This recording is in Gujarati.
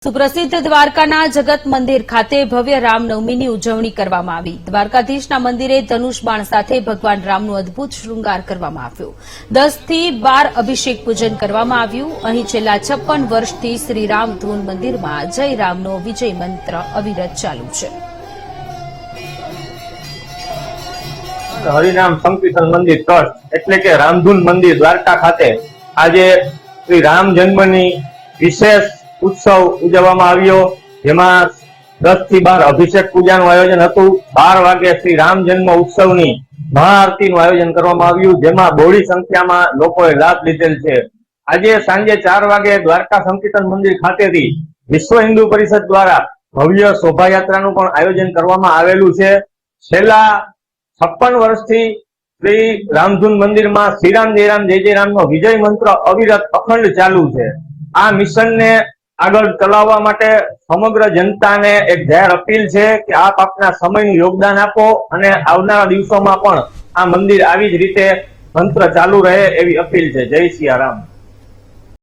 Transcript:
સુપ્રસિદ્ધ દ્વારકાના જગત મંદિર ખાતે ભવ્ય રામનવમીની ઉજવણી કરવામાં આવી। દ્વારકાધીશના મંદિરે ધનુષ બાણ સાથે ભગવાન રામનું અદભુત શૃંગાર કરવામાં આવ્યો। 10 થી 12 અભિષેક પૂજન કરવામાં આવ્યું। અહીં છેલ્લા 56 વર્ષથી શ્રી રામ ધૂન મંદિરમાં જય રામનો વિજય મંત્ર અવિરત ચાલુ છે। હરિનામ સંકીર્તન મંદિર ટ્રસ્ટ એટલે કે રામધૂન મંદિર દ્વારકા ખાતે આજે શ્રી રામ જન્મની વિશેષ उत्सव उजवવામાં આવ્યો। જેમાં 10 થી 12 અભિષેક પૂજાનું આયોજન હતું। 12 વાગે શ્રી રામ જન્મ ઉત્સવની મહાઆરતીનું આયોજન કરવામાં આવ્યું, જેમાં બહોળી સંખ્યામાં લોકોએ લાભ લીધેલ છે। આજે સાંજે 4 વાગે દ્વારકા સંકીર્તન મંદિર ખાતેથી વિશ્વ હિન્દુ પરિષદ દ્વારા ભવ્ય શોભાયાત્રાનું પણ આયોજન કરવામાં આવેલું છે। છેલ્લા 56 વર્ષથી શ્રી રામધૂન મંદિરમાં શ્રીરામ જય રામ જય જય રામનો વિજય મંત્ર અવિરત અખંડ ચાલુ છે। આ મિશનને આગળ ચલાવવા માટે સમગ્ર જનતાને એક જાહેર અપીલ છે કે આપ આપના સમયનું યોગદાન આપો અને આવનારા દિવસોમાં પણ આ મંદિર આવી જ રીતે મંત્ર ચાલુ રહે એવી અપીલ છે। જય સિયા રામ।